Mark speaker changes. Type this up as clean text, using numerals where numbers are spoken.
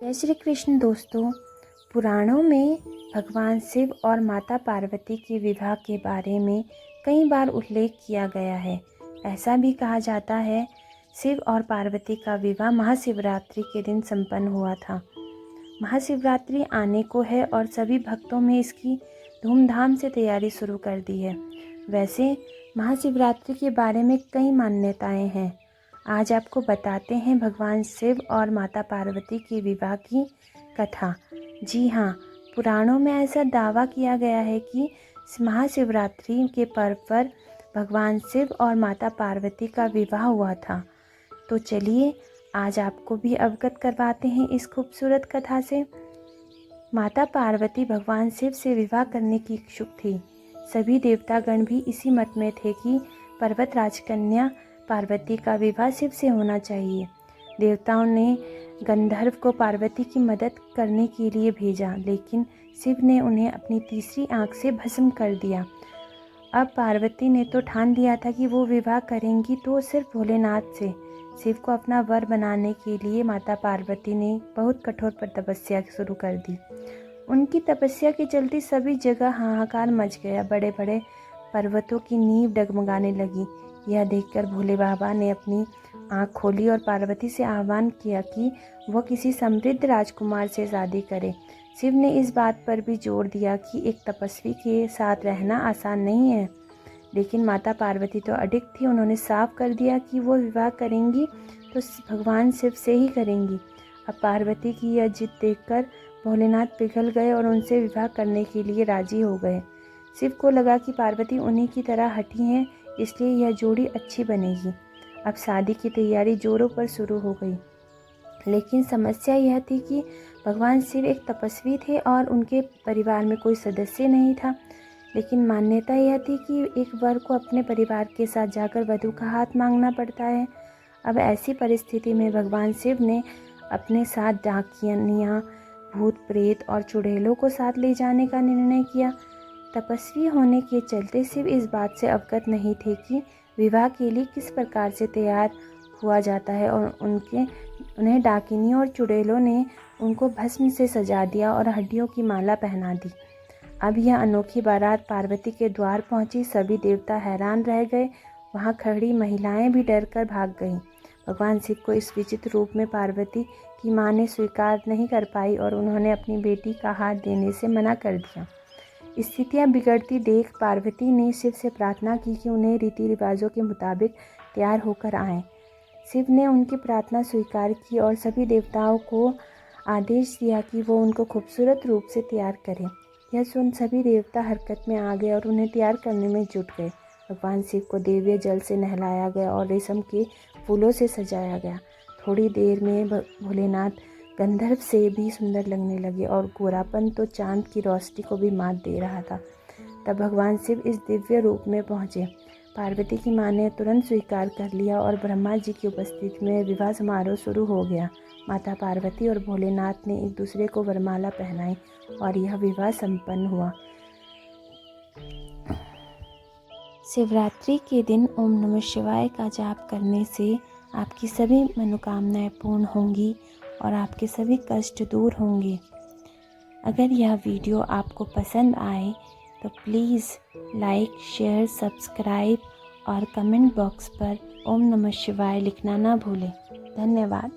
Speaker 1: जय श्री कृष्ण दोस्तों। पुराणों में भगवान शिव और माता पार्वती के विवाह के बारे में कई बार उल्लेख किया गया है। ऐसा भी कहा जाता है शिव और पार्वती का विवाह महाशिवरात्रि के दिन संपन्न हुआ था। महाशिवरात्रि आने को है और सभी भक्तों में इसकी धूमधाम से तैयारी शुरू कर दी है। वैसे महाशिवरात्रि के बारे में कई मान्यताएं हैं। आज आपको बताते हैं भगवान शिव और माता पार्वती के विवाह की कथा। जी हाँ, पुराणों में ऐसा दावा किया गया है कि महाशिवरात्रि के पर्व पर भगवान शिव और माता पार्वती का विवाह हुआ था। तो चलिए आज आपको भी अवगत करवाते हैं इस खूबसूरत कथा से। माता पार्वती भगवान शिव से विवाह करने की इच्छुक थी। सभी देवतागण भी इसी मत में थे कि पर्वत राजकन्या पार्वती का विवाह शिव से होना चाहिए। देवताओं ने गंधर्व को पार्वती की मदद करने के लिए भेजा, लेकिन शिव ने उन्हें अपनी तीसरी आंख से भस्म कर दिया। अब पार्वती ने तो ठान लिया था कि वो विवाह करेंगी तो सिर्फ भोलेनाथ से। शिव को अपना वर बनाने के लिए माता पार्वती ने बहुत कठोर तपस्या शुरू कर दी। उनकी तपस्या के चलते सभी जगह हाहाकार मच गया। बड़े बड़े पर्वतों की नींव डगमगाने लगी। यह देखकर भोले बाबा ने अपनी आँख खोली और पार्वती से आह्वान किया कि वह किसी समृद्ध राजकुमार से शादी करे। शिव ने इस बात पर भी जोर दिया कि एक तपस्वी के साथ रहना आसान नहीं है, लेकिन माता पार्वती तो अडिग थी। उन्होंने साफ कर दिया कि वो विवाह करेंगी तो भगवान शिव से ही करेंगी। अब पार्वती की यह जिद देखकर भोलेनाथ पिघल गए और उनसे विवाह करने के लिए राजी हो गए। शिव को लगा कि पार्वती उन्हीं की तरह हठी हैं, इसलिए यह जोड़ी अच्छी बनेगी। अब शादी की तैयारी जोरों पर शुरू हो गई, लेकिन समस्या यह थी कि भगवान शिव एक तपस्वी थे और उनके परिवार में कोई सदस्य नहीं था। लेकिन मान्यता यह थी कि एक वर को अपने परिवार के साथ जाकर वधू का हाथ मांगना पड़ता है। अब ऐसी परिस्थिति में भगवान शिव ने अपने साथ डाकिनियाँ, भूत प्रेत और चुड़ैलों को साथ ले जाने का निर्णय किया। तपस्वी होने के चलते शिव इस बात से अवगत नहीं थे कि विवाह के लिए किस प्रकार से तैयार हुआ जाता है, और उन्हें डाकिनियों और चुड़ैलों ने उनको भस्म से सजा दिया और हड्डियों की माला पहना दी। अब यह अनोखी बारात पार्वती के द्वार पहुंची। सभी देवता हैरान रह गए। वहां खड़ी महिलाएं भी डरकर भाग गईं। भगवान शिव को इस विचित्र रूप में पार्वती की मां ने स्वीकार नहीं कर पाई और उन्होंने अपनी बेटी का हाथ देने से मना कर दिया। स्थितियां बिगड़ती देख पार्वती ने शिव से प्रार्थना की कि उन्हें रीति रिवाजों के मुताबिक तैयार होकर आएं। शिव ने उनकी प्रार्थना स्वीकार की और सभी देवताओं को आदेश दिया कि वो उनको खूबसूरत रूप से तैयार करें। यह सुन सभी देवता हरकत में आ गए और उन्हें तैयार करने में जुट गए। भगवान शिव को दिव्य जल से नहलाया गया और रेशम के फूलों से सजाया गया। थोड़ी देर में भोलेनाथ गंधर्व से भी सुंदर लगने लगे और गोरापन तो चांद की रोशनी को भी मात दे रहा था। तब भगवान शिव इस दिव्य रूप में पहुँचे। पार्वती की मां ने तुरंत स्वीकार कर लिया और ब्रह्मा जी की उपस्थिति में विवाह समारोह शुरू हो गया। माता पार्वती और भोलेनाथ ने एक दूसरे को वरमाला पहनाई और यह विवाह संपन्न हुआ। शिवरात्रि के दिन ओम नमः शिवाय का जाप करने से आपकी सभी मनोकामनाएं पूर्ण होंगी और आपके सभी कष्ट दूर होंगे। अगर यह वीडियो आपको पसंद आए तो प्लीज़ लाइक, शेयर, सब्सक्राइब और कमेंट बॉक्स पर ओम नमः शिवाय लिखना ना भूलें। धन्यवाद।